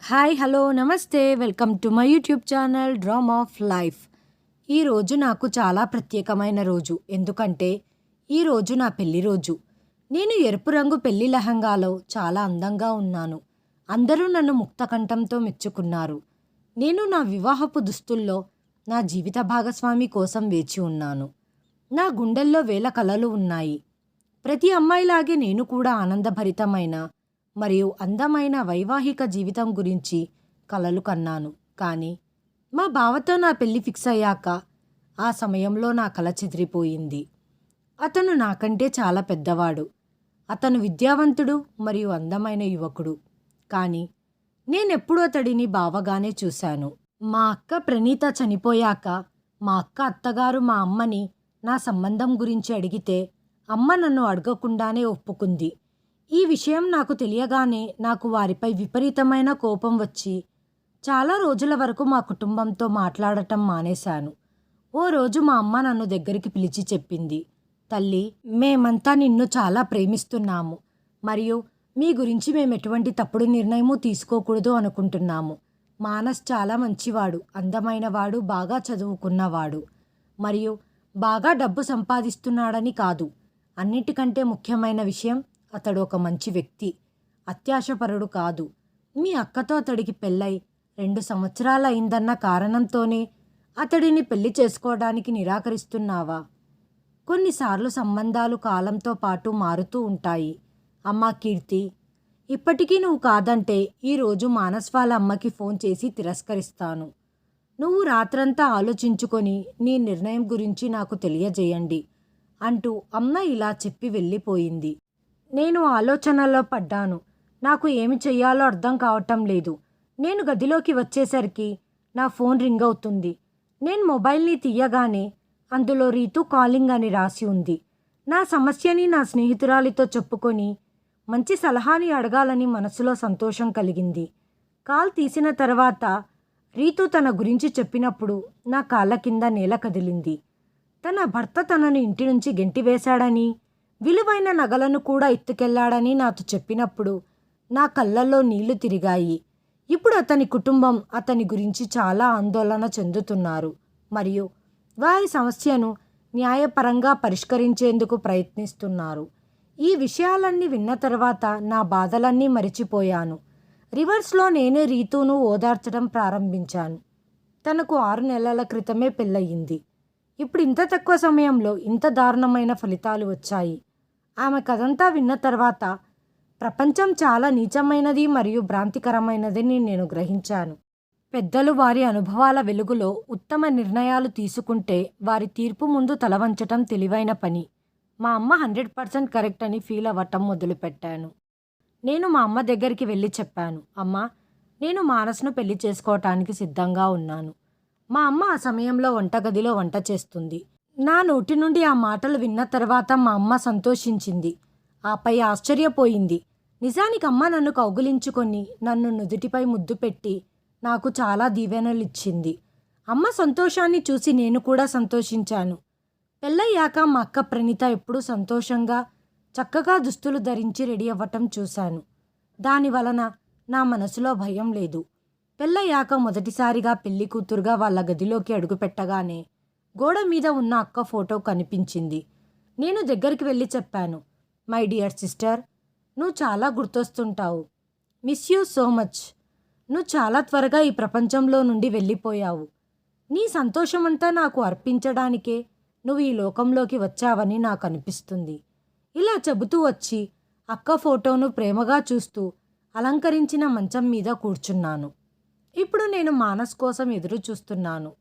Hi hello నమస్తే welcome to my YouTube channel drama of life. ఈరోజు నాకు చాలా ప్రత్యేకమైన రోజు. ఎందుకంటే ఈరోజు నా పెళ్లి రోజు. నేను ఎరుపు రంగు పెళ్లి లెహంగాలో చాలా అందంగా ఉన్నాను. అందరూ నన్ను ముక్తకంఠంతో మెచ్చుకున్నారు. నేను నా వివాహపు దుస్తుల్లో నా జీవిత భాగస్వామి కోసం వేచి ఉన్నాను. నా గుండెల్లో వేల కలలు ఉన్నాయి. ప్రతి అమ్మాయిలాగే నేను కూడా ఆనందభరితమైన మరియు అందమైన వైవాహిక జీవితం గురించి కలలు కన్నాను. కానీ మా బావతో నా పెళ్లి ఫిక్స్ అయ్యాక ఆ సమయంలో నా కల చెదిరిపోయింది. అతను నాకంటే చాలా పెద్దవాడు. అతను విద్యావంతుడు మరియు అందమైన యువకుడు. కానీ నేనెప్పుడూ అతడిని బావగానే చూశాను. మా అక్క ప్రణీత చనిపోయాక మా అక్క అత్తగారు మా అమ్మని నా సంబంధం గురించి అడిగితే అమ్మ నన్ను అడగకుండానే ఒప్పుకుంది. ఈ విషయం నాకు తెలియగానే నాకు వారిపై విపరీతమైన కోపం వచ్చి చాలా రోజుల వరకు మా కుటుంబంతో మాట్లాడటం మానేశాను. ఓ రోజు మా అమ్మ నన్ను దగ్గరికి పిలిచి చెప్పింది, తల్లి, మేమంతా నిన్ను చాలా ప్రేమిస్తున్నాము మరియు మీ గురించి మేము ఎటువంటి తప్పుడు నిర్ణయము తీసుకోకూడదు అనుకుంటున్నాము. మానస్ చాలా మంచివాడు, అందమైనవాడు, బాగా చదువుకున్నవాడు మరియు బాగా డబ్బు సంపాదిస్తున్నాడని కాదు, అన్నిటికంటే ముఖ్యమైన విషయం అతడు ఒక మంచి వ్యక్తి, అత్యాశపరుడు కాదు. మీ అక్కతో అతడికి పెళ్ళై 2 సంవత్సరాలు అయిందన్న కారణంతోనే అతడిని పెళ్లి చేసుకోవడానికి నిరాకరిస్తున్నావా? కొన్నిసార్లు సంబంధాలు కాలంతో పాటు మారుతూ ఉంటాయి. అమ్మా కీర్తి, ఇప్పటికీ నువ్వు కాదంటే ఈరోజు మానస్ వాళ్ళ అమ్మకి ఫోన్ చేసి తిరస్కరిస్తాను. నువ్వు రాత్రంతా ఆలోచించుకొని నీ నిర్ణయం గురించి నాకు తెలియజేయండి అంటూ అమ్మ ఇలా చెప్పి వెళ్ళిపోయింది. నేను ఆలోచనలో పడ్డాను. నాకు ఏమి చెయ్యాలో అర్థం కావటం లేదు. నేను గదిలోకి వచ్చేసరికి నా ఫోన్ రింగ్ అవుతుంది. నేను మొబైల్ని తీయగానే అందులో రీతు కాలింగ్ అని రాసి ఉంది. నా సమస్యని నా స్నేహితురాలితో చెప్పుకొని మంచి సలహాని అడగాలని మనసులో సంతోషం కలిగింది. కాల్ తీసిన తర్వాత రీతు తన గురించి చెప్పినప్పుడు నా కాళ్ళ కింద నేల కదిలింది. తన భర్త తనను ఇంటి నుంచి గెంటివేశాడని, విలువైన నగలను కూడా ఎత్తుకెళ్లాడని నాతో చెప్పినప్పుడు నా కళ్ళల్లో నీళ్లు తిరిగాయి. ఇప్పుడు అతని కుటుంబం అతని గురించి చాలా ఆందోళన చెందుతున్నారు మరియు వారి సమస్యను న్యాయపరంగా పరిష్కరించేందుకు ప్రయత్నిస్తున్నారు. ఈ విషయాలన్నీ విన్న తర్వాత నా బాధలన్నీ మరిచిపోయాను. రివర్స్లో నేనే రీతును ఓదార్చడం ప్రారంభించాను. తనకు 6 నెలల క్రితమే పెళ్ళయింది. ఇప్పుడు ఇంత తక్కువ సమయంలో ఇంత దారుణమైన ఫలితాలు వచ్చాయి. ఆమె కథంతా విన్న తర్వాత ప్రపంచం చాలా నీచమైనది మరియు భ్రాంతికరమైనదని నేను గ్రహించాను. పెద్దలు వారి అనుభవాల వెలుగులో ఉత్తమ నిర్ణయాలు తీసుకుంటే వారి తీర్పు ముందు తలవంచటం తెలివైన పని. మా అమ్మ 100% కరెక్ట్ అని ఫీల్ అవ్వటం మొదలుపెట్టాను. నేను మా అమ్మ దగ్గరికి వెళ్ళి చెప్పాను, అమ్మా, నేను మానస్ను పెళ్లి చేసుకోవటానికి సిద్ధంగా ఉన్నాను. మా అమ్మ ఆ సమయంలో వంటగదిలో వంట చేస్తుంది. నా నోటి నుండి ఆ మాటలు విన్న తర్వాత మా అమ్మ సంతోషించింది, ఆపై ఆశ్చర్యపోయింది. నిజానికి అమ్మ నన్ను కౌగిలించుకొని నన్ను నుదుటిపై ముద్దు పెట్టి నాకు చాలా దీవెనలిచ్చింది. అమ్మ సంతోషాన్ని చూసి నేను కూడా సంతోషించాను. పెళ్ళయ్యాక మా అక్క ప్రణీత ఎప్పుడూ సంతోషంగా చక్కగా దుస్తులు ధరించి రెడీ అవ్వటం చూశాను. దాని వలన నా మనసులో భయం లేదు. పెళ్ళయ్యాక మొదటిసారిగా పెళ్లి కూతురుగా వాళ్ళ గదిలోకి అడుగుపెట్టగానే గోడ మీద ఉన్న అక్క ఫోటో కనిపించింది. నేను దగ్గరికి వెళ్ళి చెప్పాను, మై డియర్ సిస్టర్, నువ్వు చాలా గుర్తొస్తుంటావు. Miss you so much. నువ్వు చాలా త్వరగా ఈ ప్రపంచంలో నుండి వెళ్ళిపోయావు. నీ సంతోషమంతా నాకు అర్పించడానికే నువ్వు ఈ లోకంలోకి వచ్చావని నాకు అనిపిస్తుంది. ఇలా చెబుతూ వచ్చి అక్క ఫోటోను ప్రేమగా చూస్తూ అలంకరించిన మంచం మీద కూర్చున్నాను. ఇప్పుడు నేను మానస్ కోసం ఎదురు చూస్తున్నాను.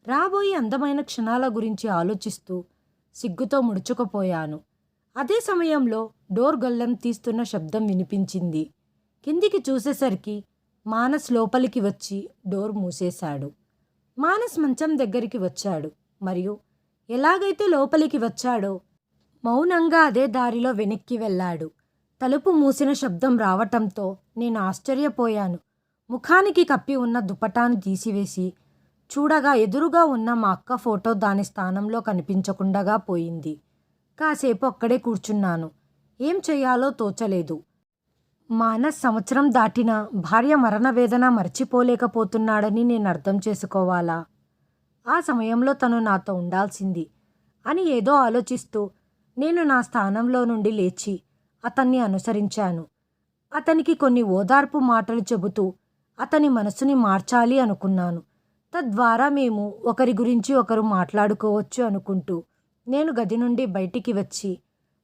రాబోయే అందమైన క్షణాల గురించి ఆలోచిస్తూ సిగ్గుతో ముడుచుకుపోయాను. అదే సమయంలో డోర్ గొల్లెం తీస్తున్న శబ్దం వినిపించింది. కిందికి చూసేసరికి మానస్ లోపలికి వచ్చి డోర్ మూసేశాడు. మానస్ మంచం దగ్గరికి వచ్చాడు మరియు ఎలాగైతే లోపలికి వచ్చాడో మౌనంగా అదే దారిలో వెనక్కి వెళ్ళాడు. తలుపు మూసిన శబ్దం రావటంతో నేను ఆశ్చర్యపోయాను. ముఖానికి కప్పి ఉన్న దుపటాను తీసివేసి చూడగా ఎదురుగా ఉన్న మా అక్క ఫోటో దాని స్థానంలో కనిపించకుండా పోయింది. కాసేపు అక్కడే కూర్చున్నాను. ఏం చెయ్యాలో తోచలేదు. మానస్ సంవత్సరం దాటినా భార్య మరణ వేదన మర్చిపోలేకపోతున్నాడని నేను అర్థం చేసుకోవాలా? ఆ సమయంలో తను నాతో ఉండాల్సింది అని ఏదో ఆలోచిస్తూ నేను నా స్థానంలో నుండి లేచి అతన్ని అనుసరించాను. అతనికి కొన్ని ఓదార్పు మాటలు చెబుతూ అతని మనసుని మార్చాలి అనుకున్నాను. తద్వారా మేము ఒకరి గురించి ఒకరు మాట్లాడుకోవచ్చు అనుకుంటూ నేను గది నుండి బయటికి వచ్చి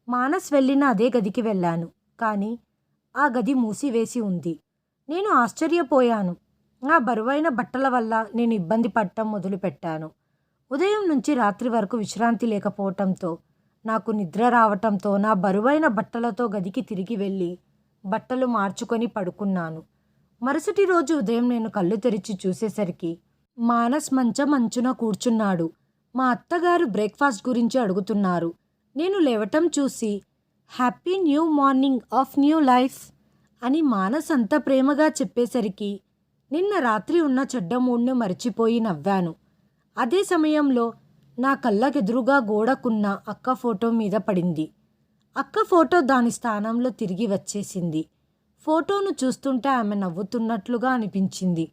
మానస్ వెళ్ళిన అదే గదికి వెళ్ళాను. కానీ ఆ గది మూసివేసి ఉంది. నేను ఆశ్చర్యపోయాను. నా బరువైన బట్టల వల్ల నేను ఇబ్బంది పడటం మొదలుపెట్టాను. ఉదయం నుంచి రాత్రి వరకు విశ్రాంతి లేకపోవటంతో నాకు నిద్ర రావటంతో నా బరువైన బట్టలతో గదికి తిరిగి వెళ్ళి బట్టలు మార్చుకొని పడుకున్నాను. మరుసటి రోజు ఉదయం నేను కళ్ళు తెరిచి చూసేసరికి మానస్ మంచం అంచున కూర్చున్నాడు. మా అత్తగారు బ్రేక్ఫాస్ట్ గురించి అడుగుతున్నారు. నేను లేవటం చూసి happy new morning of new life అని మానస్ అంత ప్రేమగా చెప్పేసరికి నిన్న రాత్రి ఉన్న చెడ్డ మూడ్ను మరిచిపోయి నవ్వాను. అదే సమయంలో నా కళ్ళకెదురుగా గోడకున్న అక్క ఫోటో మీద పడింది. అక్క ఫోటో దాని స్థానంలో తిరిగి వచ్చేసింది. ఫోటోను చూస్తుంటే ఆమె నవ్వుతున్నట్లుగా అనిపించింది.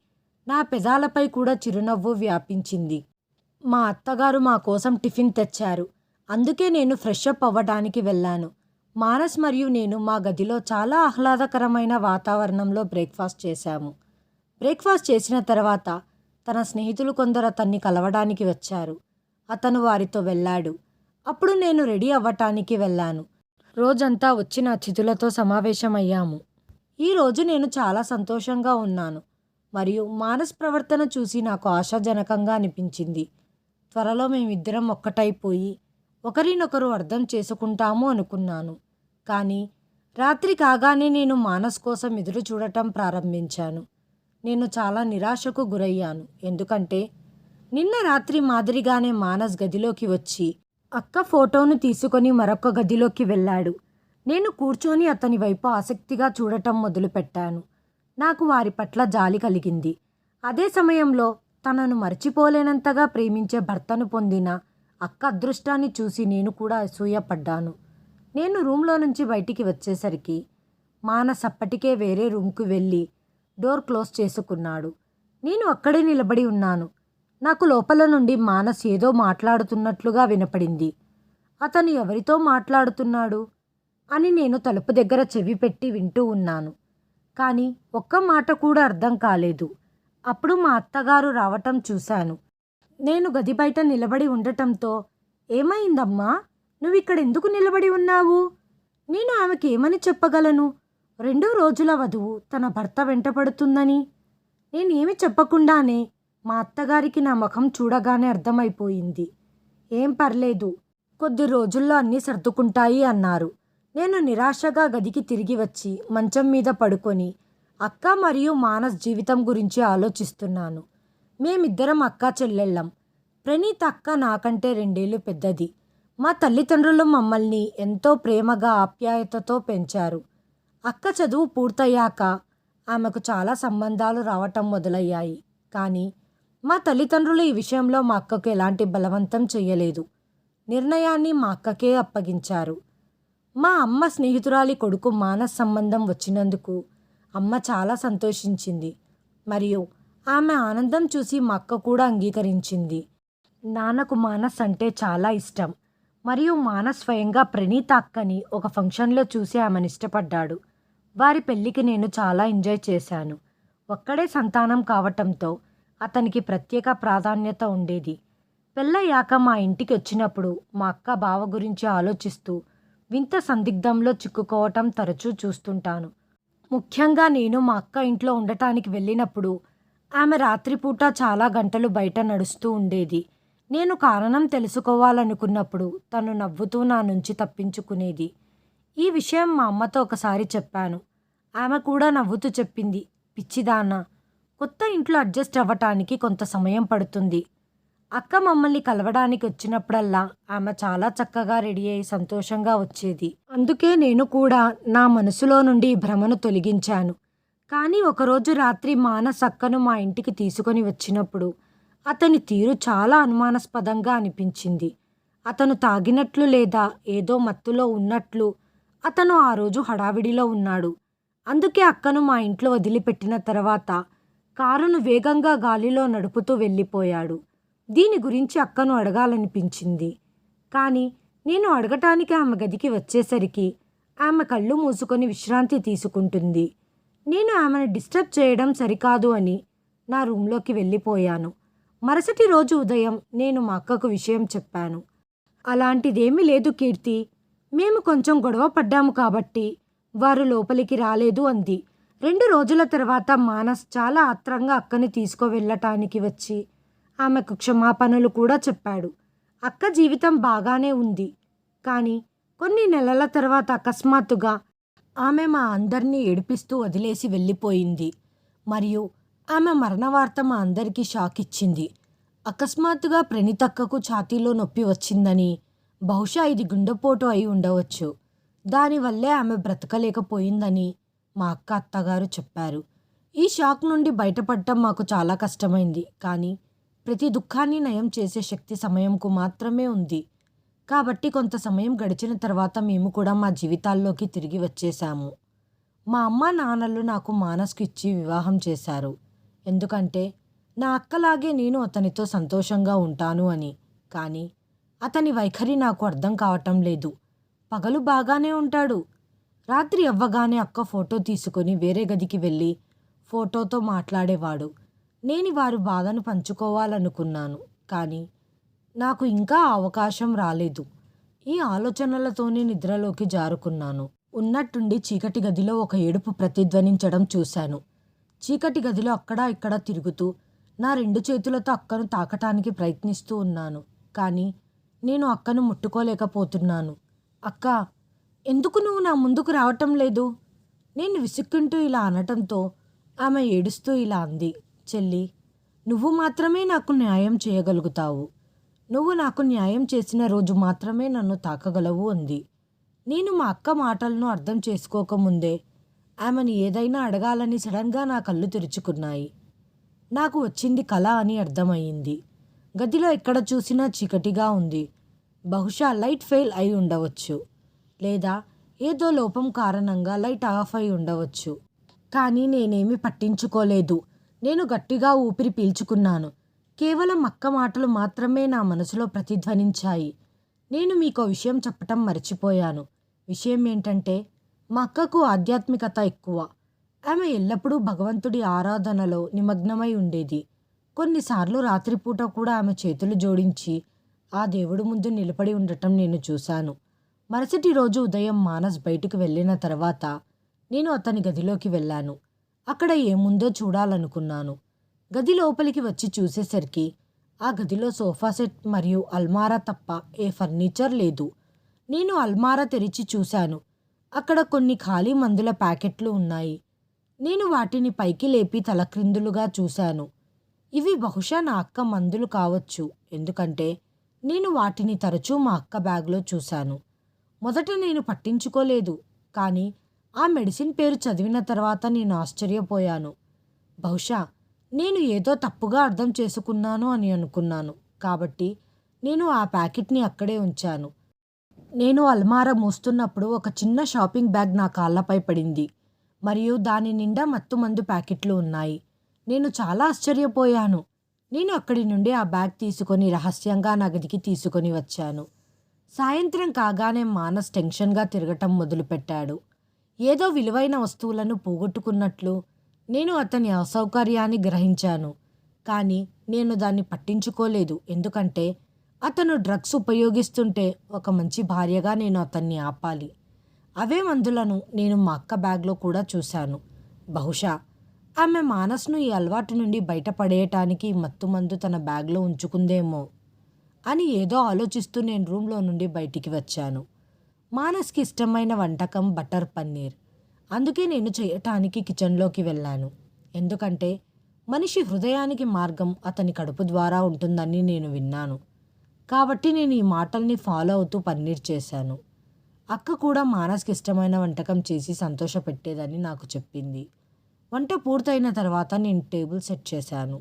నా పెదాలపై కూడా చిరునవ్వు వ్యాపించింది. మా అత్తగారు మా కోసం టిఫిన్ తెచ్చారు. అందుకే నేను ఫ్రెష్ అప్ అవ్వడానికి వెళ్ళాను. మానస్ మరియు నేను మా గదిలో చాలా ఆహ్లాదకరమైన వాతావరణంలో బ్రేక్ఫాస్ట్ చేశాము. బ్రేక్ఫాస్ట్ చేసిన తర్వాత తన స్నేహితులు కొందరు అతన్ని కలవడానికి వచ్చారు. అతను వారితో వెళ్ళాడు. అప్పుడు నేను రెడీ అవ్వటానికి వెళ్ళాను. రోజంతా వచ్చిన అతిథులతో సమావేశమయ్యాము. ఈరోజు నేను చాలా సంతోషంగా ఉన్నాను మరియు మానస్ ప్రవర్తన చూసి నాకు ఆశాజనకంగా అనిపించింది. త్వరలో మేమిద్దరం ఒక్కటైపోయి ఒకరినొకరు అర్థం చేసుకుంటాము అనుకున్నాను. కానీ రాత్రి కాగానే నేను మానస్ కోసం ఎదురు చూడటం ప్రారంభించాను. నేను చాలా నిరాశకు గురయ్యాను. ఎందుకంటే నిన్న రాత్రి మాదిరిగానే మానస్ గదిలోకి వచ్చి అక్క ఫోటోను తీసుకొని మరొక గదిలోకి వెళ్ళాడు. నేను కూర్చొని అతని వైపు ఆసక్తిగా చూడటం మొదలుపెట్టాను. నాకు వారి పట్ల జాలి కలిగింది. అదే సమయంలో తనను మర్చిపోలేనంతగా ప్రేమించే భర్తను పొందిన అక్క అదృష్టాన్ని చూసి నేను కూడా అసూయపడ్డాను. నేను రూమ్లో నుంచి బయటికి వచ్చేసరికి మానస్ అప్పటికే వేరే రూమ్కి వెళ్ళి డోర్ క్లోజ్ చేసుకున్నాడు. నేను అక్కడే నిలబడి ఉన్నాను. నాకు లోపల నుండి మానస్ ఏదో మాట్లాడుతున్నట్లుగా వినపడింది. అతను ఎవరితో మాట్లాడుతున్నాడు అని నేను తలుపు దగ్గర చెవి పెట్టి వింటూ ఉన్నాను. కానీ ఒక్క మాట కూడా అర్థం కాలేదు. అప్పుడు మా అత్తగారు రావటం చూశాను. నేను గది బయట నిలబడి ఉండటంతో ఏమైందమ్మా, నువ్విక్కడ ఎందుకు నిలబడి ఉన్నావు? నేను ఆమెకి ఏమని చెప్పగలను? 2 రోజుల వధువు తన భర్త వెంటపడుతుందని. నేనేమి చెప్పకుండానే మా అత్తగారికి నా ముఖం చూడగానే అర్థమైపోయింది. ఏం పర్లేదు, కొద్ది రోజుల్లో అన్నీ సర్దుకుంటాయి అన్నారు. నేను నిరాశగా గదికి తిరిగి వచ్చి మంచం మీద పడుకొని అక్క మరియు మానస్ జీవితం గురించి ఆలోచిస్తున్నాను. మేమిద్దరం అక్కా చెల్లెళ్ళం. ప్రణీత్ అక్క నాకంటే 2 ఏళ్ళు పెద్దది. మా తల్లిదండ్రులు మమ్మల్ని ఎంతో ప్రేమగా ఆప్యాయతతో పెంచారు. అక్క చదువు పూర్తయ్యాక ఆమెకు చాలా సంబంధాలు రావటం మొదలయ్యాయి. కానీ మా తల్లిదండ్రులు ఈ విషయంలో మా అక్కకు ఎలాంటి బలవంతం చేయలేదు. నిర్ణయాన్ని మా అక్కకే అప్పగించారు. మా అమ్మ స్నేహితురాలి కొడుకు మానస్ సంబంధం వచ్చినందుకు అమ్మ చాలా సంతోషించింది మరియు ఆమె ఆనందం చూసి మా అక్క కూడా అంగీకరించింది. నాన్నకు మానస్ అంటే చాలా ఇష్టం మరియు మానస్ స్వయంగా ప్రణీత అక్కని ఒక ఫంక్షన్లో చూసి ఆమెను ఇష్టపడ్డాడు. వారి పెళ్ళికి నేను చాలా ఎంజాయ్ చేశాను. ఒక్కడే సంతానం కావటంతో అతనికి ప్రత్యేక ప్రాధాన్యత ఉండేది. పెళ్ళయ్యాక మా ఇంటికి వచ్చినప్పుడు మా అక్క బావ గురించి ఆలోచిస్తూ వింత సందిగ్ధంలో చిక్కుకోవటం తరచూ చూస్తుంటాను. ముఖ్యంగా నేను మా అక్క ఇంట్లో ఉండటానికి వెళ్ళినప్పుడు ఆమె రాత్రిపూట చాలా గంటలు బయట నడుస్తూ ఉండేది. నేను కారణం తెలుసుకోవాలనుకున్నప్పుడు తను నవ్వుతూ నా నుంచి తప్పించుకునేది. ఈ విషయం మా అమ్మతో ఒకసారి చెప్పాను. ఆమె కూడా నవ్వుతూ చెప్పింది, పిచ్చిదానా, కొత్త ఇంట్లో అడ్జస్ట్ అవ్వటానికి కొంత సమయం పడుతుంది. అక్క మమ్మల్ని కలవడానికి వచ్చినప్పుడల్లా ఆమె చాలా చక్కగా రెడీ అయి సంతోషంగా వచ్చేది. అందుకే నేను కూడా నా మనసులో నుండి ఈ భ్రమను తొలగించాను. కానీ ఒకరోజు రాత్రి మానస్ అక్కను మా ఇంటికి తీసుకొని వచ్చినప్పుడు అతని తీరు చాలా అనుమానాస్పదంగా అనిపించింది. అతను తాగినట్లు లేదా ఏదో మత్తులో ఉన్నట్లు అతను ఆ రోజు హడావిడిలో ఉన్నాడు. అందుకే అక్కను మా ఇంట్లో వదిలిపెట్టిన తర్వాత కారును వేగంగా గాలిలో నడుపుతూ వెళ్ళిపోయాడు. దీని గురించి అక్కను అడగాలనిపించింది. కానీ నేను అడగటానికి ఆమె గదికి వచ్చేసరికి ఆమె కళ్ళు మూసుకొని విశ్రాంతి తీసుకుంటుంది. నేను ఆమెను డిస్టర్బ్ చేయడం సరికాదు అని నా రూంలోకి వెళ్ళిపోయాను. మరుసటి రోజు ఉదయం నేను మా అక్కకు విషయం చెప్పాను. అలాంటిదేమీ లేదు కీర్తి. మేము కొంచెం గొడవ పడ్డాము కాబట్టి వారు లోపలికి రాలేదు అంది. 2 రోజుల తర్వాత మానస్ చాలా ఆత్రంగా అక్కని తీసుకువెళ్ళటానికి వచ్చి ఆమెకు క్షమాపణలు కూడా చెప్పాడు. అక్క జీవితం బాగానే ఉంది. కానీ కొన్ని నెలల తర్వాత అకస్మాత్తుగా ఆమె మా అందరినీ ఏడిపిస్తూ వదిలేసి వెళ్ళిపోయింది. మరియు ఆమె మరణ వార్త మా అందరికీ షాక్ ఇచ్చింది. అకస్మాత్తుగా ప్రణీతక్కకు ఛాతీలో నొప్పి వచ్చిందని, బహుశా ఇది గుండెపోటు అయి ఉండవచ్చు. దానివల్లే ఆమె బ్రతకలేకపోయిందని మా అక్క అత్తగారు చెప్పారు. ఈ షాక్ నుండి బయటపడటం మాకు చాలా కష్టమైంది. కానీ ప్రతి దుఃఖాన్ని నయం చేసే శక్తి సమయంకు మాత్రమే ఉంది. కాబట్టి కొంత సమయం గడిచిన తర్వాత మేము కూడా మా జీవితాల్లోకి తిరిగి వచ్చేశాము. మా అమ్మ నాన్నలు నాకు మానస్కు ఇచ్చి వివాహం చేశారు. ఎందుకంటే నా అక్కలాగే నేను అతనితో సంతోషంగా ఉంటాను అని. కానీ అతని వైఖరి నాకు అర్థం కావటం లేదు. పగలు బాగానే ఉంటాడు. రాత్రి అవ్వగానే అక్క ఫోటో తీసుకొని వేరే గదికి వెళ్ళి ఫోటోతో మాట్లాడేవాడు. నేను వారి బాధను పంచుకోవాలనుకున్నాను. కానీ నాకు ఇంకా ఆ అవకాశం రాలేదు. ఈ ఆలోచనలతోనే నిద్రలోకి జారుకున్నాను. ఉన్నట్టుండి చీకటి గదిలో ఒక ఏడుపు ప్రతిధ్వనించడం చూశాను. చీకటి గదిలో అక్కడా ఇక్కడా తిరుగుతూ నా 2 చేతులతో అక్కను తాకటానికి ప్రయత్నిస్తూ ఉన్నాను. కానీ నేను అక్కను ముట్టుకోలేకపోతున్నాను. అక్క, ఎందుకు నువ్వు నా ముందుకు రావటం లేదు? నేను విసుక్కుంటూ ఇలా అనటంతో ఆమె ఏడుస్తూ ఇలా అంది. చెల్లి, నువ్వు మాత్రమే నాకు న్యాయం చేయగలుగుతావు. నువ్వు నాకు న్యాయం చేసిన రోజు మాత్రమే నన్ను తాకగలవు అంది. నేను మా అక్క మాటలను అర్థం చేసుకోకముందే ఆమెను ఏదైనా అడగాలని సడన్గా నా కళ్ళు తెరుచుకున్నాయి. నాకు వచ్చింది కల అని అర్థమయ్యింది. గదిలో ఎక్కడ చూసినా చీకటిగా ఉంది. బహుశా లైట్ ఫెయిల్ అయి ఉండవచ్చు. లేదా ఏదో లోపం కారణంగా లైట్ ఆఫ్ అయి ఉండవచ్చు. కానీ నేనేమీ పట్టించుకోలేదు. నేను గట్టిగా ఊపిరి పీల్చుకున్నాను. కేవలం అక్క మాటలు మాత్రమే నా మనసులో ప్రతిధ్వనించాయి. నేను మీకో విషయం చెప్పటం మర్చిపోయాను. విషయం ఏంటంటే, మా అక్కకు ఆధ్యాత్మికత ఎక్కువ. ఆమె ఎల్లప్పుడూ భగవంతుడి ఆరాధనలో నిమగ్నమై ఉండేది. కొన్నిసార్లు రాత్రిపూట కూడా ఆమె చేతులు జోడించి ఆ దేవుడి ముందు నిలబడి ఉండటం నేను చూశాను. మరుసటి రోజు ఉదయం మానస్ బయటికి వెళ్ళిన తర్వాత నేను అతని గదిలోకి వెళ్ళాను. అక్కడ ఏముందో చూడాలనుకున్నాను. గది లోపలికి వచ్చి చూసేసరికి ఆ గదిలో సోఫా సెట్ మరియు అల్మారా తప్ప ఏ ఫర్నిచర్ లేదు. నేను అల్మారా తెరిచి చూశాను. అక్కడ కొన్ని ఖాళీ మందుల ప్యాకెట్లు ఉన్నాయి. నేను వాటిని పైకి లేపి తలక్రిందులుగా చూశాను. ఇవి బహుశా నా అక్క మందులు కావచ్చు. ఎందుకంటే నేను వాటిని తరచూ మా అక్క బ్యాగ్లో చూశాను. మొదట నేను పట్టించుకోలేదు. కానీ ఆ మెడిసిన్ పేరు చదివిన తర్వాత నేను ఆశ్చర్యపోయాను. బహుశా నేను ఏదో తప్పుగా అర్థం చేసుకున్నాను అని అనుకున్నాను. కాబట్టి నేను ఆ ప్యాకెట్ని అక్కడే ఉంచాను. నేను అల్మారా మూస్తున్నప్పుడు ఒక చిన్న షాపింగ్ బ్యాగ్ నా కాళ్ళపై పడింది మరియు దాని నిండా మత్తుమందు ప్యాకెట్లు ఉన్నాయి. నేను చాలా ఆశ్చర్యపోయాను. నేను అక్కడి నుండి ఆ బ్యాగ్ తీసుకొని రహస్యంగా నా గదికి తీసుకొని వచ్చాను. సాయంత్రం కాగానే మానస్ టెన్షన్గా తిరగటం మొదలుపెట్టాడు. ఏదో విలువైన వస్తువులను పోగొట్టుకున్నట్లు నేను అతని అసౌకర్యాన్ని గ్రహించాను. కానీ నేను దాన్ని పట్టించుకోలేదు. ఎందుకంటే అతను డ్రగ్స్ ఉపయోగిస్తుంటే ఒక మంచి భార్యగా నేను అతన్ని ఆపాలి. అవే మందులను నేను మా అక్క బ్యాగ్లో కూడా చూశాను. బహుశా ఆమె మానస్ను ఈ అలవాటు నుండి బయటపడేయటానికి మత్తుమందు తన బ్యాగ్లో ఉంచుకుందేమో అని ఏదో ఆలోచిస్తూ నేను రూమ్లో నుండి బయటికి వచ్చాను. మానస్కి ఇష్టమైన వంటకం బటర్ పన్నీర్. అందుకే నేను చేయటానికి కిచెన్లోకి వెళ్ళాను. ఎందుకంటే మనిషి హృదయానికి మార్గం అతని కడుపు ద్వారా ఉంటుందని నేను విన్నాను. కాబట్టి నేను ఈ మాటల్ని ఫాలో అవుతూ పన్నీర్ చేశాను. అక్క కూడా మానస్కి ఇష్టమైన వంటకం చేసి సంతోషపెట్టేదని నాకు చెప్పింది. వంట పూర్తయిన తర్వాత నేను టేబుల్ సెట్ చేశాను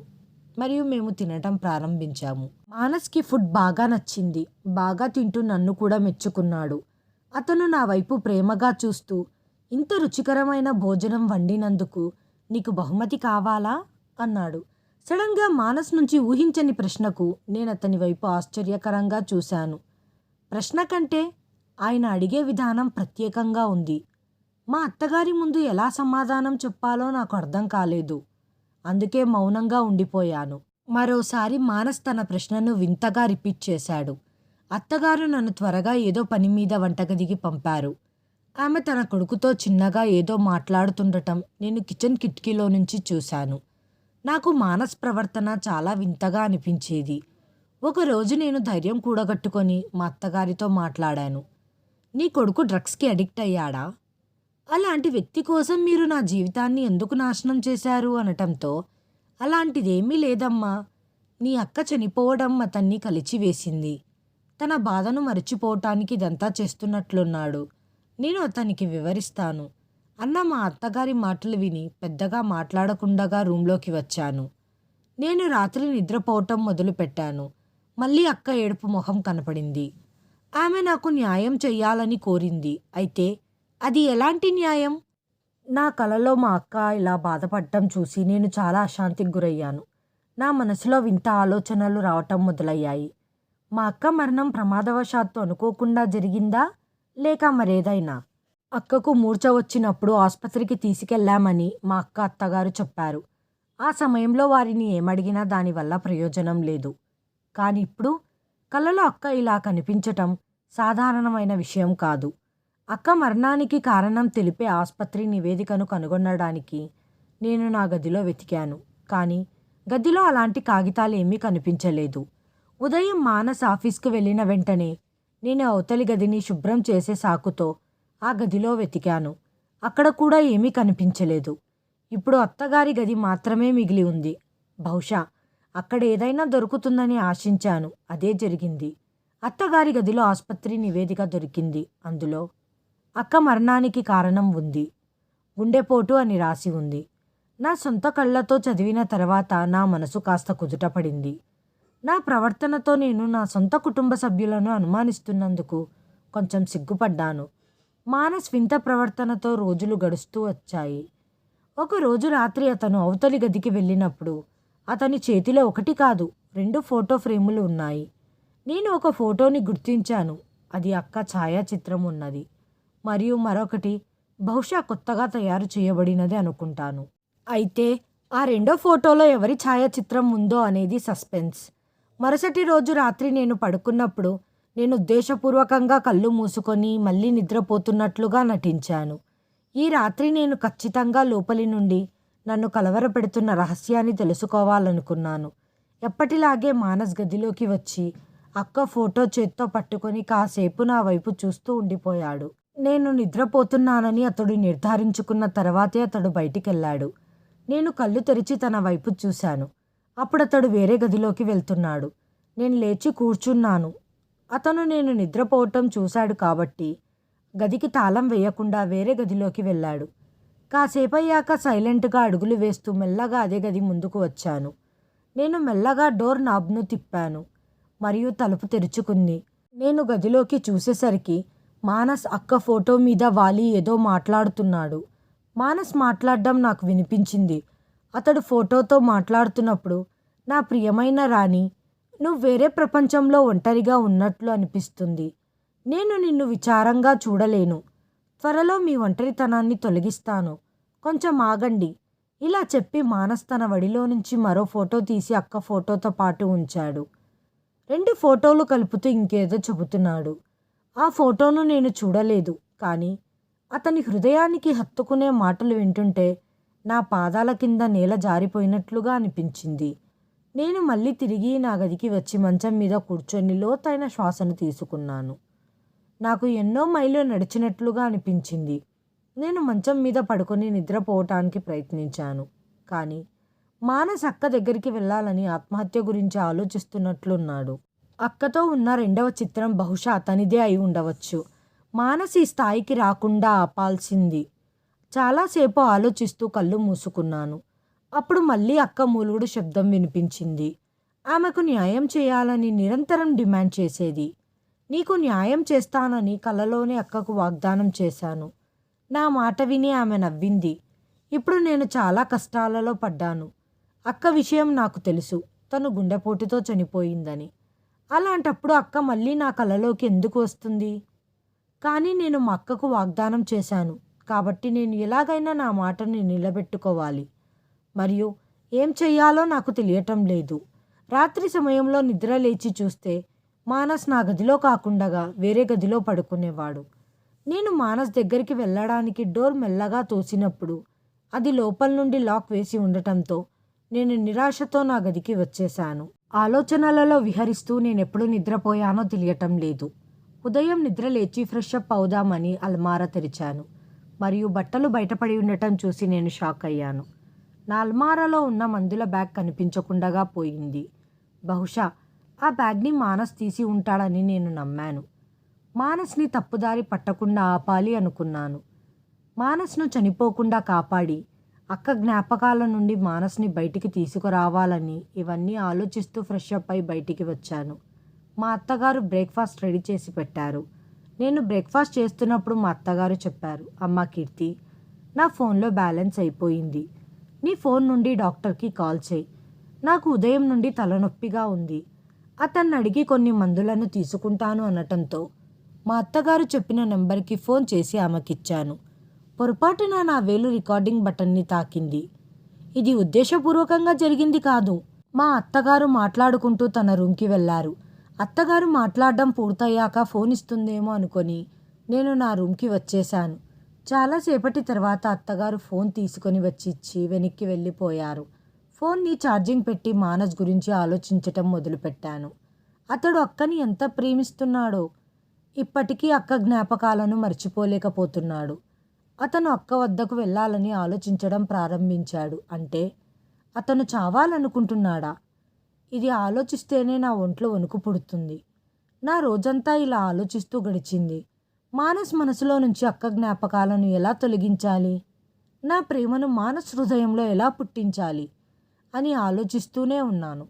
మరియు మేము తినటం ప్రారంభించాము. మానస్కి ఫుడ్ బాగా నచ్చింది. బాగా తింటూ నన్ను కూడా మెచ్చుకున్నాడు. అతను నా వైపు ప్రేమగా చూస్తూ, ఇంత రుచికరమైన భోజనం వండినందుకు నీకు బహుమతి కావాలా అన్నాడు. సడన్గా మానస్ నుంచి ఊహించని ప్రశ్నకు నేను అతని వైపు ఆశ్చర్యకరంగా చూశాను. ప్రశ్న కంటే ఆయన అడిగే విధానం ప్రత్యేకంగా ఉంది. మా అత్తగారి ముందు ఎలా సమాధానం చెప్పాలో నాకు అర్థం కాలేదు. అందుకే మౌనంగా ఉండిపోయాను. మరోసారి మానస్ తన ప్రశ్నను వింతగా రిపీట్ చేశాడు. అత్తగారు నన్ను త్వరగా ఏదో పని మీద వంటగదికి పంపారు. ఆమె తన కొడుకుతో చిన్నగా ఏదో మాట్లాడుతుండటం నేను కిచెన్ కిటికీలో నుంచి చూశాను. నాకు మానస్ ప్రవర్తన చాలా వింతగా అనిపించేది. ఒకరోజు నేను ధైర్యం కూడగట్టుకొని మా అత్తగారితో మాట్లాడాను. నీ కొడుకు డ్రగ్స్కి అడిక్ట్ అయ్యాడా? అలాంటి వ్యక్తి కోసం మీరు నా జీవితాన్ని ఎందుకు నాశనం చేశారు అనటంతో, అలాంటిదేమీ లేదమ్మా, నీ అక్క చనిపోవడం అతన్ని కలిచివేసింది. తన బాధను మరచిపోవటానికి ఇదంతా చేస్తున్నట్లున్నాడు. నేను అతనికి వివరిస్తాను అన్న మా అత్తగారి మాటలు విని పెద్దగా మాట్లాడకుండగా రూంలోకి వచ్చాను. నేను రాత్రి నిద్రపోవటం మొదలుపెట్టాను. మళ్ళీ అక్క ఏడుపు మొహం కనపడింది. ఆమె నాకు న్యాయం చెయ్యాలని కోరింది. అయితే అది ఎలాంటి న్యాయం? నా కలలో మా అక్క ఇలా బాధపడటం చూసి నేను చాలా అశాంతికి గురయ్యాను. నా మనసులో వింత ఆలోచనలు రావటం మొదలయ్యాయి. మా అక్క మరణం ప్రమాదవశాత్తు అనుకోకుండా జరిగిందా, లేక మరేదైనా? అక్కకు మూర్ఛ వచ్చినప్పుడు ఆసుపత్రికి తీసుకెళ్లామని మా అక్క అత్తగారు చెప్పారు. ఆ సమయంలో వారిని ఏమడిగినా దానివల్ల ప్రయోజనం లేదు. కానీ ఇప్పుడు కలలో అక్క ఇలా కనిపించటం సాధారణమైన విషయం కాదు. అక్క మరణానికి కారణం తెలిపే ఆసుపత్రి నివేదికను కనుగొనడానికి నేను నా గదిలో వెతికాను. కానీ గదిలో అలాంటి కాగితాలు ఏమీ కనిపించలేదు. ఉదయం మానస్ ఆఫీస్కు వెళ్ళిన వెంటనే నేను అవతలి గదిని శుభ్రం చేసే సాకుతో ఆ గదిలో వెతికాను. అక్కడ కూడా ఏమీ కనిపించలేదు. ఇప్పుడు అత్తగారి గది మాత్రమే మిగిలి ఉంది. బహుశా అక్కడ ఏదైనా దొరుకుతుందని ఆశించాను. అదే జరిగింది. అత్తగారి గదిలో ఆసుపత్రి నివేదిక దొరికింది. అందులో అక్క మరణానికి కారణం ఉంది. గుండెపోటు అని రాసి ఉంది. నా సొంత కళ్ళతో చదివిన తర్వాత నా మనసు కాస్త కుదుటపడింది. నా ప్రవర్తనతో నేను నా సొంత కుటుంబ సభ్యులను అనుమానిస్తున్నందుకు కొంచెం సిగ్గుపడ్డాను. మానస్ వింత ప్రవర్తనతో రోజులు గడుస్తూ వచ్చాయి. ఒకరోజు రాత్రి అతను అవతలి గదికి వెళ్ళినప్పుడు అతని చేతిలో 1 కాదు 2 ఫోటో ఫ్రేములు ఉన్నాయి. నేను ఒక ఫోటోని గుర్తించాను. అది అక్క ఛాయాచిత్రం ఉన్నది. మరియు మరొకటి బహుశా కొత్తగా తయారు చేయబడినది అనుకుంటాను. అయితే ఆ 2వ ఫోటోలో ఎవరి ఛాయాచిత్రం ఉందో అనేది సస్పెన్స్. మరుసటి రోజు రాత్రి నేను పడుకున్నప్పుడు నేను ఉద్దేశపూర్వకంగా కళ్ళు మూసుకొని మళ్ళీ నిద్రపోతున్నట్లుగా నటించాను. ఈ రాత్రి నేను ఖచ్చితంగా లోపలి నుండి నన్ను కలవరపెడుతున్న రహస్యాన్ని తెలుసుకోవాలనుకున్నాను. ఎప్పటిలాగే మానస్ గదిలోకి వచ్చి అక్క ఫోటో చేత్తో పట్టుకొని కాసేపు నా వైపు చూస్తూ ఉండిపోయాడు. నేను నిద్రపోతున్నానని అతడు నిర్ధారించుకున్న తర్వాతే అతడు బయటికెళ్ళాడు. నేను కళ్ళు తెరిచి తన వైపు చూశాను. అప్పుడు అతడు వేరే గదిలోకి వెళ్తున్నాడు. నేను లేచి కూర్చున్నాను. అతను నేను నిద్రపోవటం చూశాడు కాబట్టి గదికి తాళం వేయకుండా వేరే గదిలోకి వెళ్ళాడు. కాసేపయ్యాక సైలెంట్గా అడుగులు వేస్తూ మెల్లగా అదే గది ముందుకు వచ్చాను. నేను మెల్లగా డోర్ నాబ్ను తిప్పాను మరియు తలుపు తెరుచుకుంది. నేను గదిలోకి చూసేసరికి మానస్ అక్క ఫోటో మీద వాలి ఏదో మాట్లాడుతున్నాడు. మానస్ మాట్లాడడం నాకు వినిపించింది. అతడు ఫోటోతో మాట్లాడుతున్నప్పుడు, నా ప్రియమైన రాణి, నువ్వు వేరే ప్రపంచంలో ఒంటరిగా ఉన్నట్లు అనిపిస్తుంది. నేను నిన్ను విచారంగా చూడలేను. త్వరలో మీ ఒంటరితనాన్ని తొలగిస్తాను. కొంచెం ఆగండి. ఇలా చెప్పి మానస్ తన వడిలో నుంచి మరో ఫోటో తీసి అక్క ఫోటోతో పాటు ఉంచాడు. 2 ఫోటోలు కలుపుతూ ఇంకేదో చెబుతున్నాడు. ఆ ఫోటోను నేను చూడలేదు. కానీ అతని హృదయానికి హత్తుకునే మాటలు వింటుంటే నా పాదాల కింద నేల జారిపోయినట్లుగా అనిపించింది. నేను మళ్ళీ తిరిగి నా గదికి వచ్చి మంచం మీద కూర్చొని లోతైన శ్వాసను తీసుకున్నాను. నాకు ఎన్నో మైళ్ళు నడిచినట్లుగా అనిపించింది. నేను మంచం మీద పడుకొని నిద్రపోవటానికి ప్రయత్నించాను. కానీ మానస్ అక్క దగ్గరికి వెళ్ళాలని ఆత్మహత్య గురించి ఆలోచిస్తున్నట్లున్నాడు. అక్కతో ఉన్న 2వ చిత్రం బహుశా అతనిదే అయి ఉండవచ్చు. మానస్ ఈ స్థాయికి రాకుండా ఆపాల్సింది. చాలాసేపు ఆలోచిస్తూ కళ్ళు మూసుకున్నాను. అప్పుడు మళ్ళీ అక్క మూలుగుడు శబ్దం వినిపించింది. ఆమెకు న్యాయం చేయాలని నిరంతరం డిమాండ్ చేసేది. నీకు న్యాయం చేస్తానని కలలోనే అక్కకు వాగ్దానం చేశాను. నా మాట విని ఆమె నవ్వింది. ఇప్పుడు నేను చాలా కష్టాలలో పడ్డాను. అక్క విషయం నాకు తెలుసు. తను గుండెపోటుతో చనిపోయిందని. అలాంటప్పుడు అక్క మళ్ళీ నా కలలోకి ఎందుకు వస్తుంది? కానీ నేను మా అక్కకు వాగ్దానం చేశాను. కాబట్టి నేను ఎలాగైనా నా మాటను నిలబెట్టుకోవాలి. మరియు ఏం చెయ్యాలో నాకు తెలియటం లేదు. రాత్రి సమయంలో నిద్ర లేచి చూస్తే మానస్ నా గదిలో కాకుండా వేరే గదిలో పడుకునేవాడు. నేను మానస్ దగ్గరికి వెళ్ళడానికి డోర్ మెల్లగా తోసినప్పుడు అది లోపల నుండి లాక్ వేసి ఉండటంతో నేను నిరాశతో నా గదికి వచ్చేశాను. ఆలోచనలలో విహరిస్తూ నేనెప్పుడు నిద్రపోయానో తెలియటం లేదు. ఉదయం నిద్ర లేచి ఫ్రెష్ అప్ అవుదామని అల్మారా తెరిచాను. మరియు బట్టలు బయటపడి ఉండటం చూసి నేను షాక్ అయ్యాను. నా అల్మారాలో ఉన్న మందుల బ్యాగ్ కనిపించకుండా పోయింది. బహుశా ఆ బ్యాగ్ని మానస్ తీసి ఉంటాడని నేను నమ్మాను. మానస్ని తప్పుదారి పట్టకుండా ఆపాలి అనుకున్నాను. మానస్ను చనిపోకుండా కాపాడి అక్క జ్ఞాపకాల నుండి మానస్ని బయటికి తీసుకురావాలని ఇవన్నీ ఆలోచిస్తూ ఫ్రెష్ అప్ అయి బయటికి వచ్చాను. మా అత్తగారు బ్రేక్ఫాస్ట్ రెడీ చేసి పెట్టారు. నేను బ్రేక్ఫాస్ట్ చేస్తున్నప్పుడు మా అత్తగారు చెప్పారు, అమ్మా కీర్తి, నా ఫోన్లో బ్యాలెన్స్ అయిపోయింది. నీ ఫోన్ నుండి డాక్టర్కి కాల్ చేయి. నాకు ఉదయం నుండి తలనొప్పిగా ఉంది. అతన్ని అడిగి కొన్ని మందులను తీసుకుంటాను అనటంతో మా అత్తగారు చెప్పిన నెంబర్కి ఫోన్ చేసి ఆమెకిచ్చాను. పొరపాటున నా వేలు రికార్డింగ్ బటన్ని తాకింది. ఇది ఉద్దేశపూర్వకంగా జరిగింది కాదు. మా అత్తగారు మాట్లాడుకుంటూ తన రూమ్కి వెళ్ళారు. అత్తగారు మాట్లాడడం పూర్తయ్యాక ఫోన్ ఇస్తుందేమో అనుకొని నేను నా రూమ్కి వచ్చేశాను. చాలాసేపటి తర్వాత అత్తగారు ఫోన్ తీసుకొని వచ్చి ఇచ్చి వెనక్కి వెళ్ళిపోయారు. ఫోన్ని ఛార్జింగ్ పెట్టి మానస్ గురించి ఆలోచించటం మొదలుపెట్టాను. అతడు అక్కని ఎంత ప్రేమిస్తున్నాడో. ఇప్పటికీ అక్క జ్ఞాపకాలను మర్చిపోలేకపోతున్నాడు. అతను అక్క వద్దకు వెళ్ళాలని ఆలోచించడం ప్రారంభించాడు. అంటే అతను చావాలనుకుంటున్నాడా? ఇది ఆలోచిస్తేనే నా ఒంట్లో వణుకు పుడుతుంది. నా రోజంతా ఇలా ఆలోచిస్తూ గడిచింది. మానస్ మనసులో నుంచి అక్క జ్ఞాపకాలను ఎలా తొలగించాలి? నా ప్రేమను మానస్ హృదయంలో ఎలా పుట్టించాలి అని ఆలోచిస్తూనే ఉన్నాను.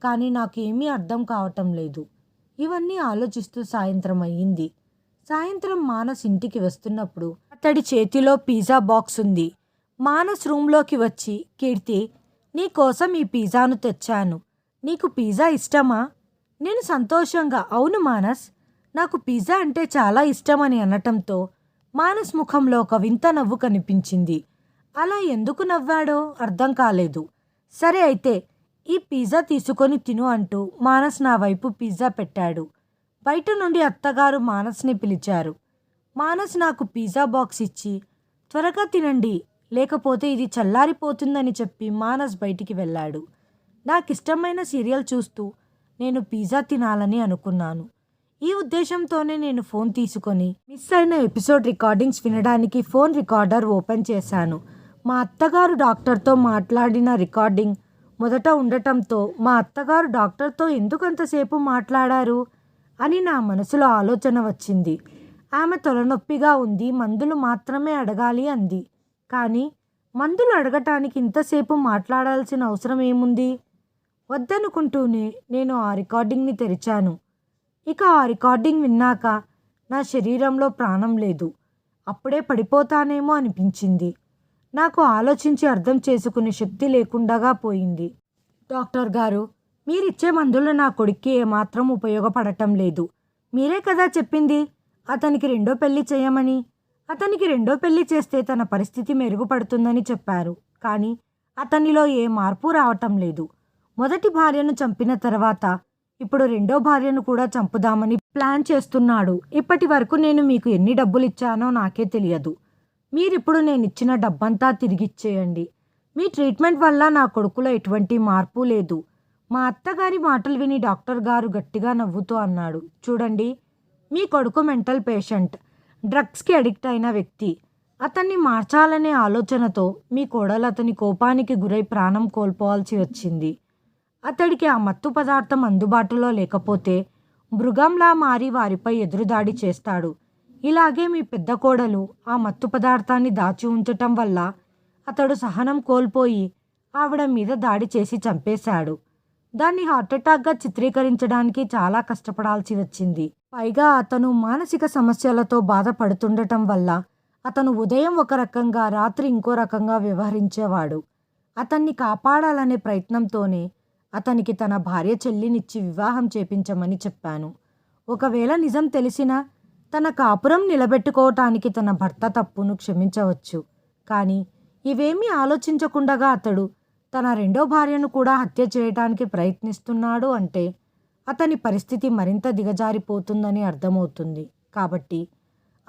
కానీ నాకు ఏమీ అర్థం కావటం లేదు. ఇవన్నీ ఆలోచిస్తూ సాయంత్రం అయ్యింది. సాయంత్రం మానస్ ఇంటికి వస్తున్నప్పుడు అతడి చేతిలో పిజ్జా బాక్స్ ఉంది. మానస్ రూమ్లోకి వచ్చి, కీర్తి, నీ కోసం ఈ పిజ్జాను తెచ్చాను. నీకు పిజ్జా ఇష్టమా? నేను సంతోషంగా, అవును మానస్, నాకు పిజ్జా అంటే చాలా ఇష్టమని అనటంతో మానస్ ముఖంలో ఒక వింత నవ్వు కనిపించింది. అలా ఎందుకు నవ్వాడో అర్థం కాలేదు. సరే అయితే ఈ పిజ్జా తీసుకొని తిను అంటూ మానస్ నా వైపు పిజ్జా పెట్టాడు. బయట నుండి అత్తగారు మానస్ని పిలిచారు. మానస్ నాకు పిజ్జా బాక్స్ ఇచ్చి, త్వరగా తినండి లేకపోతే ఇది చల్లారిపోతుందని చెప్పి మానస్ బయటికి వెళ్ళాడు. నాకిష్టమైన సీరియల్ చూస్తూ నేను పిజ్జా తినాలని అనుకున్నాను. ఈ ఉద్దేశంతోనే నేను ఫోన్ తీసుకొని మిస్ అయిన ఎపిసోడ్ రికార్డింగ్స్ వినడానికి ఫోన్ రికార్డర్ ఓపెన్ చేశాను. మా అత్తగారు డాక్టర్తో మాట్లాడిన రికార్డింగ్ మొదట ఉండటంతో మా అత్తగారు డాక్టర్తో ఎందుకంతసేపు మాట్లాడారు అని నా మనసులో ఆలోచన వచ్చింది. ఆమె తలనొప్పిగా ఉంది, మందులు మాత్రమే అడగాలి అంది. కానీ మందులు అడగటానికి ఇంతసేపు మాట్లాడాల్సిన అవసరం ఏముంది? వద్దనుకుంటూనే నేను ఆ రికార్డింగ్ని తెరిచాను. ఇక ఆ రికార్డింగ్ విన్నాక నా శరీరంలో ప్రాణం లేదు. అప్పుడే పడిపోతానేమో అనిపించింది. నాకు ఆలోచించి అర్థం చేసుకునే శక్తి లేకుండా పోయింది. డాక్టర్ గారు, మీరిచ్చే మందులు నా కొడుక్కి ఏమాత్రం ఉపయోగపడటం లేదు. మీరే కదా చెప్పింది అతనికి రెండో పెళ్లి చేయమని. అతనికి రెండో పెళ్లి చేస్తే తన పరిస్థితి మెరుగుపడుతుందని చెప్పారు. కానీ అతనిలో ఏ మార్పు రావటం లేదు. మొదటి భార్యను చంపిన తర్వాత ఇప్పుడు రెండో భార్యను కూడా చంపుదామని ప్లాన్ చేస్తున్నాడు. ఇప్పటి వరకు నేను మీకు ఎన్ని డబ్బులు ఇచ్చానో నాకే తెలియదు. మీరిప్పుడు నేను ఇచ్చిన డబ్బంతా తిరిగిచ్చేయండి. మీ ట్రీట్మెంట్ వల్ల నా కొడుకులో ఎటువంటి మార్పు లేదు. మా అత్తగారి మాటలు విని డాక్టర్ గారు గట్టిగా నవ్వుతూ అన్నాడు, చూడండి, మీ కొడుకు మెంటల్ పేషెంట్, డ్రగ్స్కి అడిక్ట్ అయిన వ్యక్తి. అతన్ని మార్చాలనే ఆలోచనతో మీ కోడలు అతని కోపానికి గురై ప్రాణం కోల్పోవాల్సి వచ్చింది. అతడికి ఆ మత్తు పదార్థం అందుబాటులో లేకపోతే మృగంలా మారి వారిపై ఎదురుదాడి చేస్తాడు. ఇలాగే మీ పెద్ద కోడలు ఆ మత్తు పదార్థాన్ని దాచి ఉంచటం వల్ల అతడు సహనం కోల్పోయి ఆవిడ మీద దాడి చేసి చంపేశాడు. దాన్ని హార్ట్అటాక్గా చిత్రీకరించడానికి చాలా కష్టపడాల్సి వచ్చింది. పైగా అతను మానసిక సమస్యలతో బాధపడుతుండటం వల్ల అతను ఉదయం ఒక రకంగా రాత్రి ఇంకో రకంగా వ్యవహరించేవాడు. అతన్ని కాపాడాలనే ప్రయత్నంతోనే అతనికి తన భార్య చెల్లినిచ్చి వివాహం చేపించమని చెప్పాను. ఒకవేళ నిజం తెలిసినా తన కాపురం నిలబెట్టుకోవటానికి తన భర్త తప్పును క్షమించవచ్చు. కానీ ఇవేమీ ఆలోచించకుండగా అతడు తన రెండో భార్యను కూడా హత్య చేయటానికి ప్రయత్నిస్తున్నాడు అంటే అతని పరిస్థితి మరింత దిగజారిపోతుందని అర్థమవుతుంది. కాబట్టి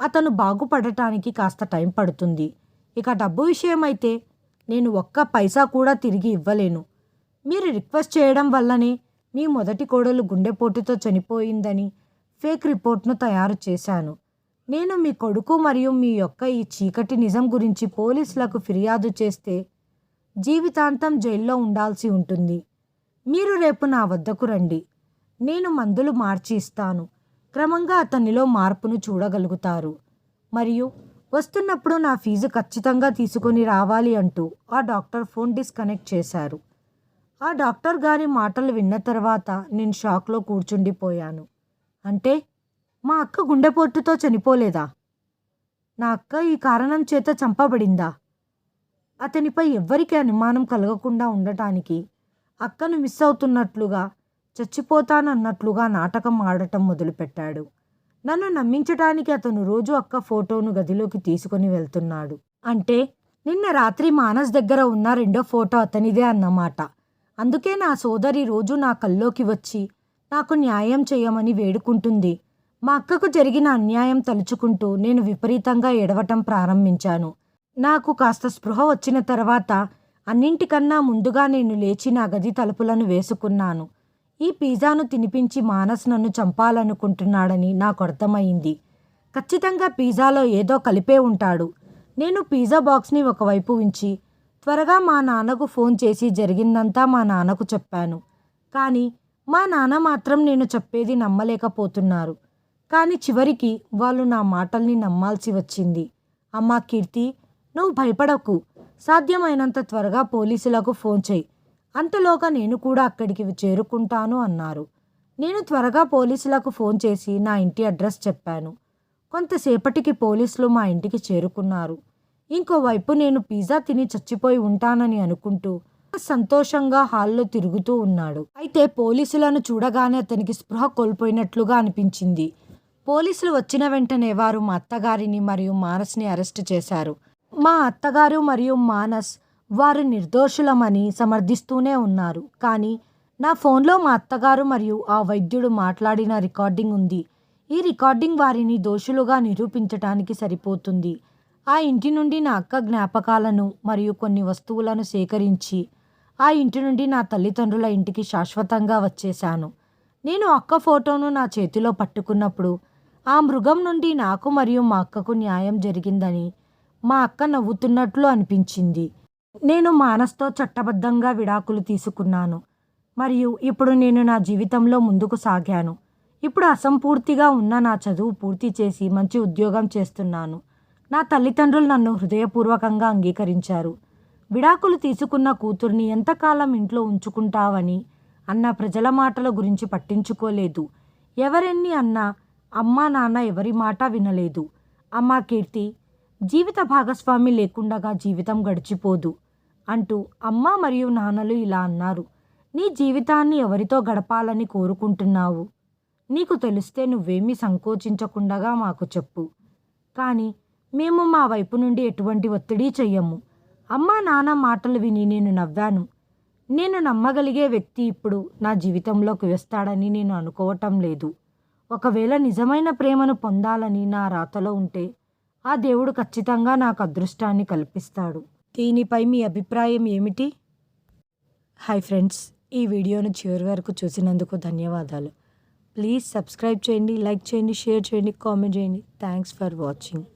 అతను బాగుపడటానికి కాస్త టైం పడుతుంది. ఇక డబ్బు విషయమైతే నేను ఒక్క పైసా కూడా తిరిగి ఇవ్వలేను. మీరు రిక్వెస్ట్ చేయడం వల్లనే మీ మొదటి కోడలు గుండెపోటుతో చనిపోయిందని ఫేక్ రిపోర్ట్ను తయారు చేశాను. నేను మీ కొడుకు మరియు మీ యొక్క ఈ చీకటి నిజం గురించి పోలీసులకు ఫిర్యాదు చేస్తే జీవితాంతం జైల్లో ఉండాల్సి ఉంటుంది. మీరు రేపు నా వద్దకు రండి. నేను మందులు మార్చి ఇస్తాను. క్రమంగా అతనిలో మార్పును చూడగలుగుతారు. మరియు వస్తున్నప్పుడు నా ఫీజు ఖచ్చితంగా తీసుకొని రావాలి అంటూ ఆ డాక్టర్ ఫోన్ డిస్కనెక్ట్ చేశారు. ఆ డాక్టర్ గారి మాటలు విన్న తర్వాత నేను షాక్లో కూర్చుండిపోయాను. అంటే మా అక్క గుండెపోటుతో చనిపోలేదా? నా అక్క ఈ కారణం చేత చంపబడిందా? అతనిపై ఎవ్వరికీ అనుమానం కలగకుండా ఉండటానికి అక్కను మిస్ అవుతున్నట్లుగా, చచ్చిపోతానన్నట్లుగా నాటకం ఆడటం మొదలుపెట్టాడు. నన్ను నమ్మించటానికి అతను రోజు అక్క ఫోటోను గదిలోకి తీసుకొని వెళ్తున్నాడు. అంటే నిన్న రాత్రి మానస్ దగ్గర ఉన్న రెండో ఫోటో అతనిదే అన్నమాట. అందుకే నా సోదరి రోజు నా కల్లోకి వచ్చి నాకు న్యాయం చేయమని వేడుకుంటుంది. మా అక్కకు జరిగిన అన్యాయం తలుచుకుంటూ నేను విపరీతంగా ఏడవటం ప్రారంభించాను. నాకు కాస్త స్పృహ వచ్చిన తర్వాత అన్నింటికన్నా ముందుగా నేను లేచి నా గది తలుపులను వేసుకున్నాను. ఈ పిజ్జాను తినిపించి మానస్ నన్ను చంపాలనుకుంటున్నాడని నాకు అర్థమైంది. ఖచ్చితంగా పిజ్జాలో ఏదో కలిపే ఉంటాడు. నేను పిజ్జా బాక్స్ని ఒకవైపు ఉంచి త్వరగా మా నాన్నకు ఫోన్ చేసి జరిగిందంతా మా నాన్నకు చెప్పాను. కానీ మా నాన్న మాత్రం నేను చెప్పేది నమ్మలేకపోతున్నారు. కానీ చివరికి వాళ్ళు నా మాటల్ని నమ్మాల్సి వచ్చింది. అమ్మా కీర్తి, నువ్వు భయపడకు. సాధ్యమైనంత త్వరగా పోలీసులకు ఫోన్ చేయి. అంతలోగా నేను కూడా అక్కడికి చేరుకుంటాను అన్నారు. నేను త్వరగా పోలీసులకు ఫోన్ చేసి నా ఇంటి అడ్రస్ చెప్పాను. కొంతసేపటికి పోలీసులు మా ఇంటికి చేరుకున్నారు. ఇంకోవైపు నేను పిజ్జా తిని చచ్చిపోయి ఉంటానని అనుకుంటూ సంతోషంగా హాల్లో తిరుగుతూ ఉన్నాడు. అయితే పోలీసులను చూడగానే అతనికి స్పృహ కోల్పోయినట్లుగా అనిపించింది. పోలీసులు వచ్చిన వెంటనే వారు మా అత్తగారిని మరియు మానస్ని అరెస్ట్ చేశారు. మా అత్తగారు మరియు మానస్ వారు నిర్దోషులమని సమర్థిస్తూనే ఉన్నారు. కానీ నా ఫోన్లో మా అత్తగారు మరియు ఆ వైద్యుడు మాట్లాడిన రికార్డింగ్ ఉంది. ఈ రికార్డింగ్ వారిని దోషులుగా నిరూపించటానికి సరిపోతుంది. ఆ ఇంటి నుండి నా అక్క జ్ఞాపకాలను మరియు కొన్ని వస్తువులను సేకరించి ఆ ఇంటి నుండి నా తల్లిదండ్రుల ఇంటికి శాశ్వతంగా వచ్చేశాను. నేను అక్క ఫోటోను నా చేతిలో పట్టుకున్నప్పుడు ఆ మృగం నుండి నాకు మరియు మా అక్కకు న్యాయం జరిగిందని మా అక్క నవ్వుతున్నట్లు అనిపించింది. నేను మానస్తో చట్టబద్ధంగా విడాకులు తీసుకున్నాను మరియు ఇప్పుడు నేను నా జీవితంలో ముందుకు సాగాను. ఇప్పుడు అసంపూర్తిగా ఉన్న నా చదువు పూర్తి చేసి మంచి ఉద్యోగం చేస్తున్నాను. నా తల్లిదండ్రులు నన్ను హృదయపూర్వకంగా అంగీకరించారు. విడాకులు తీసుకున్న కూతుర్ని ఎంతకాలం ఇంట్లో ఉంచుకుంటావని అన్న ప్రజల మాటల గురించి పట్టించుకోలేదు. ఎవరెన్ని అన్నా అమ్మా నాన్న ఎవరి మాట వినలేదు. అమ్మా కీర్తి, జీవిత భాగస్వామి లేకుండగా జీవితం గడిచిపోదు అంటూ అమ్మ మరియు నాన్నలు ఇలా అన్నారు. నీ జీవితాన్ని ఎవరితో గడపాలని కోరుకుంటున్నావు? నీకు తెలిస్తే నువ్వేమీ సంకోచించకుండగా మాకు చెప్పు. కానీ మేము మా వైపు నుండి ఎటువంటి ఒత్తిడి చెయ్యము. అమ్మా నాన్న మాటలు విని నేను నవ్వాను. నేను నమ్మగలిగే వ్యక్తి ఇప్పుడు నా జీవితంలోకి వస్తాడని నేను అనుకోవటం లేదు. ఒకవేళ నిజమైన ప్రేమను పొందాలని నా రాతలో ఉంటే ఆ దేవుడు ఖచ్చితంగా నాకు అదృష్టాన్ని కల్పిస్తాడు. దీనిపై మీ అభిప్రాయం ఏమిటి? హాయ్ ఫ్రెండ్స్, ఈ వీడియోను చివరి వరకు చూసినందుకు ధన్యవాదాలు. ప్లీజ్ సబ్స్క్రైబ్ చేయండి, లైక్ చేయండి, షేర్ చేయండి, కామెంట్ చేయండి. Thanks for watching.